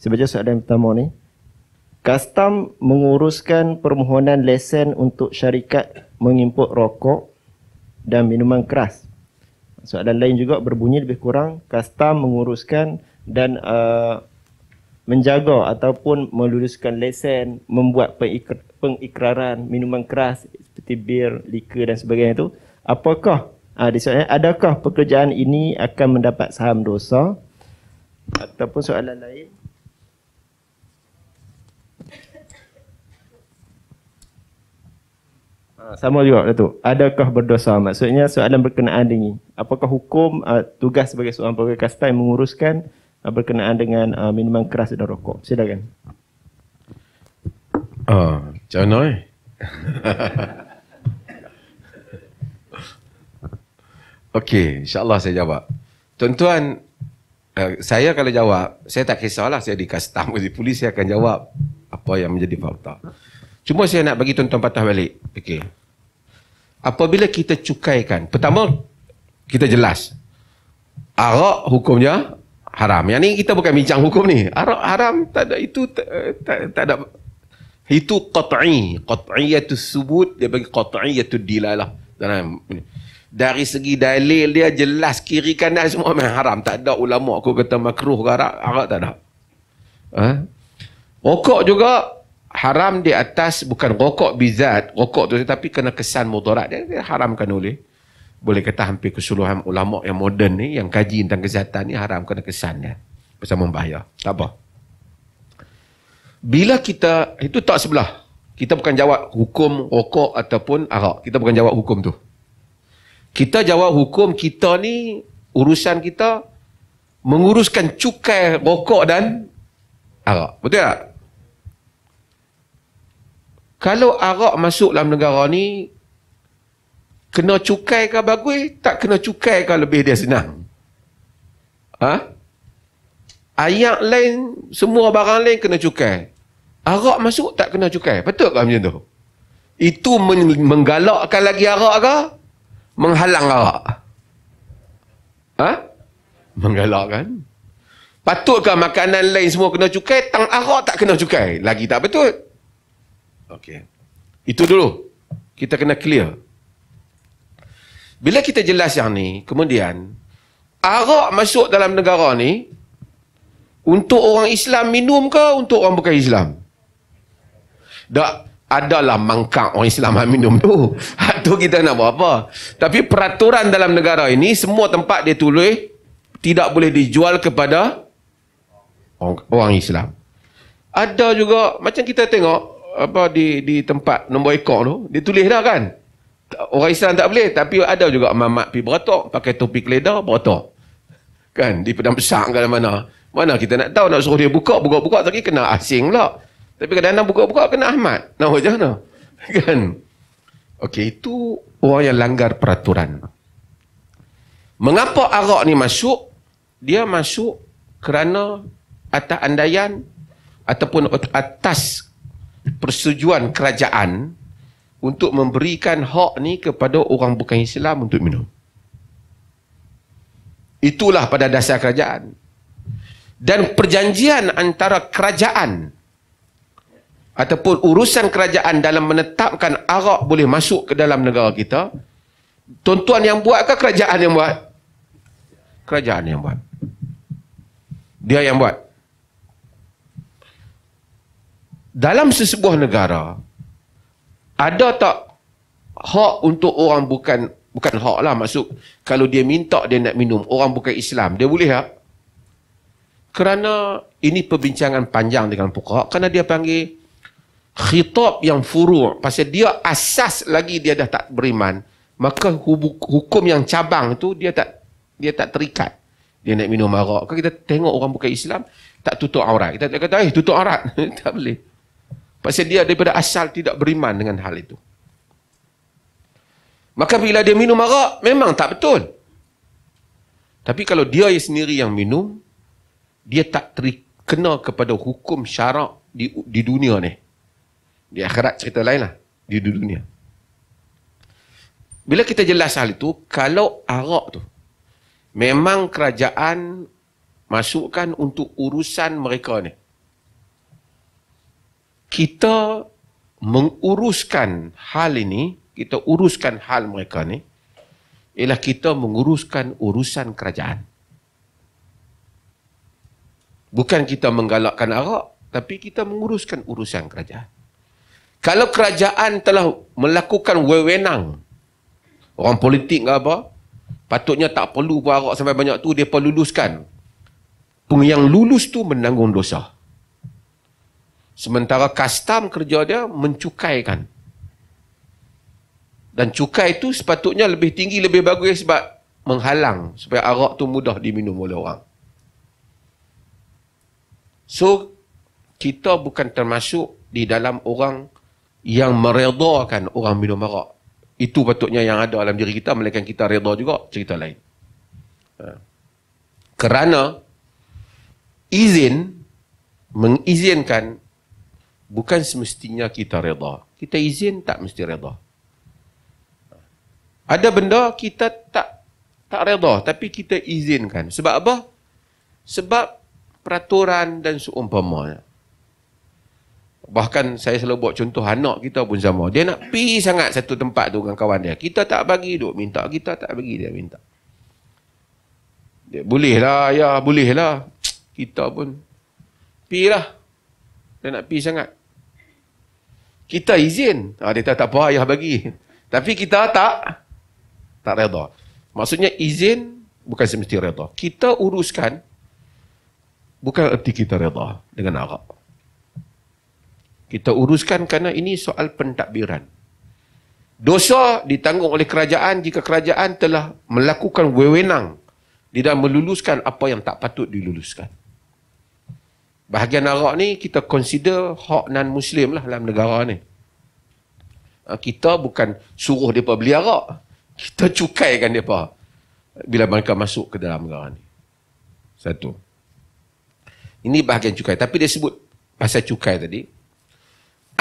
Saya baca soalan pertama ni. Kastam menguruskan permohonan lesen untuk syarikat mengimport rokok dan minuman keras. Soalan lain juga berbunyi lebih kurang, kastam menguruskan dan menjaga ataupun meluluskan lesen, membuat pengikraran minuman keras seperti bir, liquor dan sebagainya itu. Apakah, adakah pekerjaan ini akan mendapat saham dosa? Ataupun soalan lain, sama juga Datuk. Adakah berdosa? Maksudnya soalan berkenaan dengan apakah hukum tugas sebagai seorang pegawai kastam yang menguruskan berkenaan dengan minuman keras dan rokok. Silakan. Macam mana Okey, insyaAllah saya jawab. Tuan-tuan, saya kalau jawab, saya tak kisahlah saya di kastam, di polis, saya akan jawab apa yang menjadi fakta. Cuma saya nak bagi tuan-tuan patah balik. Okey. Apabila kita cukaikan, pertama kita jelas arak hukumnya haram. Yang ni kita bukan bincang hukum ni. Arak haram, tak ada itu, tak ada. Itu qat'i, qat'iyatus subut, dia bagi qat'iyatud dilalah. Dari segi dalil dia jelas kiri kanan semua memang haram. Tak ada ulama aku kata makruh ke arak tak ada. Rokok juga haram di atas, bukan rokok bizat, rokok tu tapi kena kesan mudarat dia haramkan oleh, boleh kata hampir keseluruhan ulama yang moden ni, yang kaji tentang kesihatan ni, haram kena kesan dia pasal membahaya. Tak apa. Bila kita, itu tak sebelah, kita bukan jawab hukum rokok ataupun arak, kita bukan jawab hukum tu. Kita jawab hukum kita ni, urusan kita menguruskan cukai rokok dan arak. Betul tak? Kalau arak masuk dalam negara ni, kena cukai ke bagus, tak kena cukai ke lebih dia senang? Ayat lain, semua barang lain kena cukai. Arak masuk tak kena cukai. Betul ke macam tu? Itu menggalakkan lagi arak ke? Menghalang arak? Menggalakkan. Patutkah makanan lain semua kena cukai, tang arak tak kena cukai? Lagi tak betul. Okey. Itu dulu. Kita kena clear. Bila kita jelas yang ni, kemudian arak masuk dalam negara ni untuk orang Islam minum ke untuk orang bukan Islam? Tak adalah mangkak orang Islam minum tu. Tu kita nak buat apa? Tapi peraturan dalam negara ini, semua tempat dia tulis tidak boleh dijual kepada orang Islam. Ada juga, macam kita tengok apa di tempat nombor ekor tu, dia tulis dah kan, orang Islam tak boleh, tapi ada juga mamat pergi beratok, pakai topi keledar, beratok kan, di Padang Besar ke mana kita nak tahu, nak suruh dia buka lagi kena asing pula, tapi kadang-kadang buka kena Ahmad, nak macam mana kan. Okey, itu orang yang langgar peraturan. Mengapa arak ni masuk? Dia masuk kerana atas andaian ataupun atas persetujuan kerajaan untuk memberikan hak ni kepada orang bukan Islam untuk minum. Itulah pada dasar kerajaan. Dan perjanjian antara kerajaan ataupun urusan kerajaan dalam menetapkan arak boleh masuk ke dalam negara kita, tuan-tuan yang buat ke kerajaan yang buat? Kerajaan yang buat. Dia yang buat. Dalam sesebuah negara, ada tak hak untuk orang bukan hak lah, maksud kalau dia minta dia nak minum, orang bukan Islam, dia boleh tak? Kerana ini perbincangan panjang dengan fuqaha, kerana dia panggil khitab yang furu', pasal dia asas lagi dia dah tak beriman, maka hukum yang cabang tu dia tak terikat. Dia nak minum arak, kalau kita tengok orang bukan Islam tak tutup aurat, kita tak kata tutup aurat tak boleh. Pasal dia daripada asal tidak beriman dengan hal itu. Maka bila dia minum arak, memang tak betul. Tapi kalau dia sendiri yang minum, dia tak terkena kepada hukum syarak di dunia ni. Di akhirat cerita lain lah. Di dunia. Bila kita jelas hal itu, kalau arak tu memang kerajaan masukkan untuk urusan mereka ni, kita menguruskan hal ini, kita uruskan hal mereka ni, ialah kita menguruskan urusan kerajaan. Bukan kita menggalakkan arak, tapi kita menguruskan urusan kerajaan. Kalau kerajaan telah melakukan wewenang, orang politik ke apa, patutnya tak perlu pun arak sampai banyak tu, dia luluskan. Yang lulus tu menanggung dosa. Sementara custom kerja dia mencukaikan. Dan cukai itu sepatutnya lebih tinggi, lebih bagus sebab menghalang supaya arak tu mudah diminum oleh orang. So, kita bukan termasuk di dalam orang yang meredakan orang minum arak. Itu patutnya yang ada dalam diri kita, melainkan kita reda juga, cerita lain. Kerana mengizinkan bukan semestinya kita reda. Kita izin tak mesti reda. Ada benda kita tak reda, tapi kita izinkan. Sebab apa? Sebab peraturan dan seumpamanya. Bahkan saya selalu buat contoh anak kita pun sama. Dia nak pergi sangat satu tempat tu dengan kawan dia. Kita tak bagi duk minta. Kita tak bagi dia minta. Dia bolehlah, ya bolehlah. Kita pun pergilah. Dia nak pergi sangat. Kita izin. Dia tak apa, ayah bagi. Tapi kita tak reda. Maksudnya izin bukan semesti reda. Kita uruskan, bukan erti kita reda dengan arak. Kita uruskan kerana ini soal pentadbiran. Dosa ditanggung oleh kerajaan jika kerajaan telah melakukan wewenang di dalam meluluskan apa yang tak patut diluluskan. Bahagian arak ni kita consider hak non-Muslim lah dalam negara ni. Kita bukan suruh mereka beli arak. Kita cukaikan mereka bila mereka masuk ke dalam negara ni. Satu. Ini bahagian cukai. Tapi dia sebut pasal cukai tadi.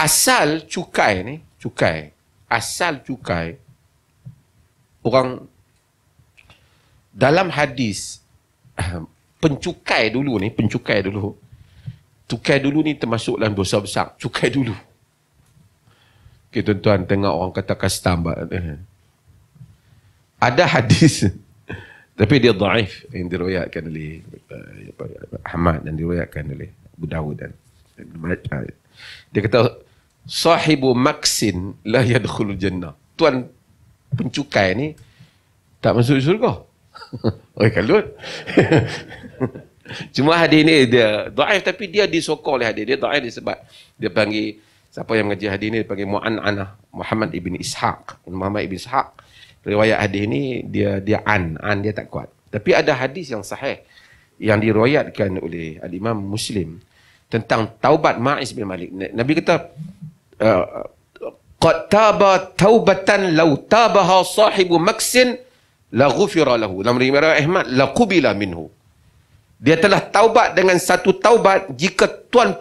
Asal cukai ni, asal cukai, orang dalam hadis, pencukai dulu, cukai dulu ni termasuk dalam dosa besar. Cukai dulu. Okay, tuan-tuan tengok orang kata custom. Ada hadis, tapi dia dhaif yang diriwayatkan oleh Ahmad dan diriwayatkan oleh Abu Dawud dan dia kata sahibu maksin la yadkhulul jannah. Tuan pencukai ni tak masuk syurga. Oi kalut. Cuma hadis ni dia dhaif, tapi dia disokong oleh hadis. Dia dhaif disebab dia panggil, siapa yang mengaji hadis ni dia panggil Mu'an'anah Muhammad ibn Ishaq. Muhammad ibn Ishaq riwayat hadis ni dia dia tak kuat. Tapi ada hadis yang sahih yang diriwayatkan oleh al-Imam Muslim tentang taubat Ma'iz bin Malik. Nabi kata qad taba taubatan law tabaha sahibu maksin la ghufira lahu. Dalam riwayat Ahmad la qubila minhu. Dia telah taubat dengan satu taubat, jika tuan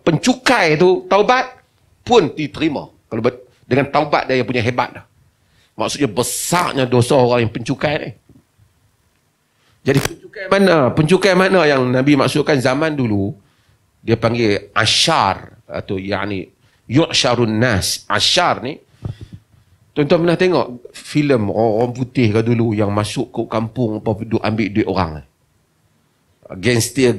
pencukai itu taubat pun diterima. Kalau dengan taubat dia yang punya hebat dah. Maksudnya besarnya dosa orang yang pencukai ni. Jadi pencukai mana yang Nabi maksudkan zaman dulu, dia panggil asyar atau yakni yu'syarun nas. Asyar ni, tuan-tuan pernah tengok filem orang putih ke dulu yang masuk ke kampung apa duk ambil duit orang. Gangster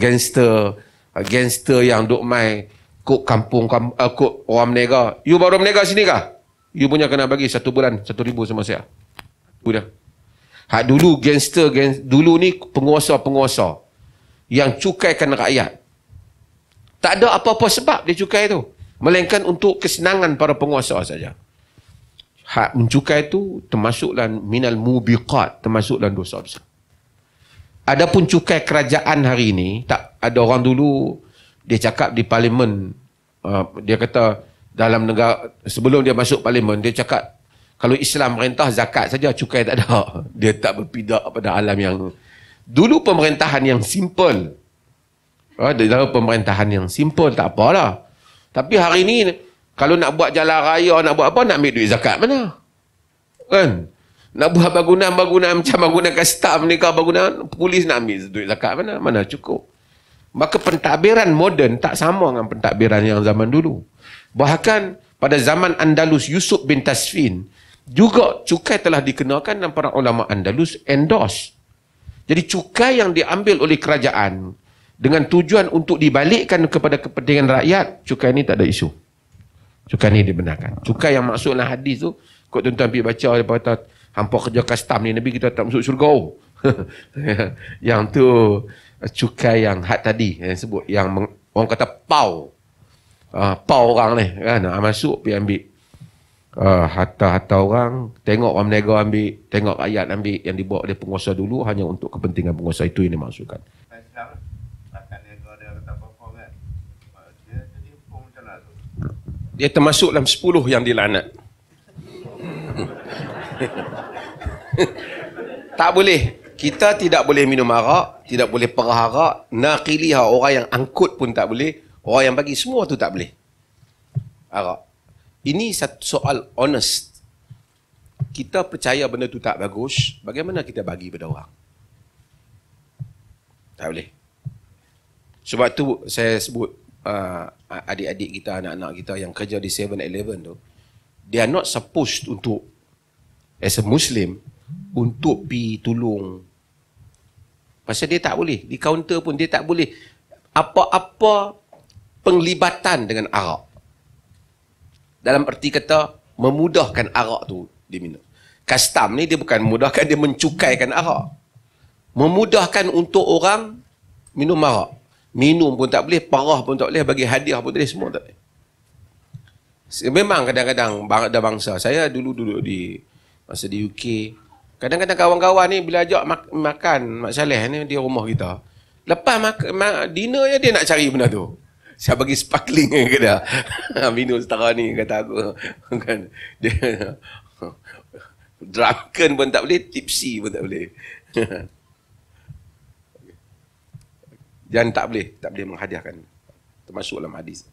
yang duk mai kok kampung kok orang menega. You baru menega sini kah? You punya kena bagi 1 bulan 1,000 sama saya. Udah. Hak dulu gangster dulu ni penguasa yang cukaikan rakyat. Tak ada apa-apa sebab dia cukai tu, melainkan untuk kesenangan para penguasa saja. Hak mencukai tu termasuklah minal mubiqat, termasuklah dosa besar. Adapun cukai kerajaan hari ini, tak ada orang dulu dia cakap di parlimen, dia kata dalam negara sebelum dia masuk parlimen dia cakap kalau Islam merintah zakat saja, cukai tak ada. Dia tak berpijak pada alam yang dulu pemerintahan yang simple. Dalam pemerintahan yang simple tak apalah. Tapi hari ni kalau nak buat jalan raya, nak buat apa, nak ambil duit zakat mana? Kan? Nak buat bangunan macam bangunan custom ni, bangunan polis nak ambil duit zakat mana? Mana cukup. Maka pentadbiran moden tak sama dengan pentadbiran yang zaman dulu. Bahkan pada zaman Andalus, Yusuf bin Tasfin, juga cukai telah dikenakan dan para ulama Andalus endorse. Jadi cukai yang diambil oleh kerajaan dengan tujuan untuk dibalikkan kepada kepentingan rakyat, cukai ini tak ada isu. Cukai ini dibenarkan. Cukai yang maksud dalam hadis tu, kau tuan-tuan pergi baca, dia kata, hampa kerja custom ni, Nabi kita tak masuk syurga. Yang tu, cukai yang had tadi, yang sebut, yang orang kata pau. Pau orang ni, kan, masuk pergi ambil. Harta-harta orang, tengok orang berniaga ambil, tengok rakyat ambil, yang dibawa oleh penguasa dulu hanya untuk kepentingan penguasa. Itu yang dimaksudkan. Dia termasuk dalam 10 yang dilaknat. Tak boleh. Kita tidak boleh minum arak, tidak boleh perah arak, naqiliha, orang yang angkut pun tak boleh, orang yang bagi semua tu tak boleh. Arak. Ini satu soal honest. Kita percaya benda tu tak bagus, bagaimana kita bagi pada orang? Tak boleh. Sebab tu saya sebut adik-adik kita, anak-anak kita yang kerja di 7-Eleven tu, they are not supposed untuk, as a Muslim, untuk pergi tolong. Pasal dia tak boleh. Di kaunter pun dia tak boleh apa-apa penglibatan dengan arak. Dalam erti kata, memudahkan arak tu diminum. Custom ni dia bukan memudahkan, dia mencukaikan arak. Memudahkan untuk orang minum arak. Minum pun tak boleh, parah pun tak boleh, bagi hadiah pun tak boleh, semua tak boleh. Memang kadang-kadang ada bangsa, saya dulu duduk di masa di UK, kadang-kadang kawan-kawan ni bila ajak makan Mak Saleh ni di rumah kita, lepas dinner je dia nak cari benda tu. Saya bagi sparkling ke dia. Minum setara ni kata aku kan. Dia drunken pun tak boleh, tipsy pun tak boleh. Dan tak boleh menghadiahkan, termasuk dalam hadis.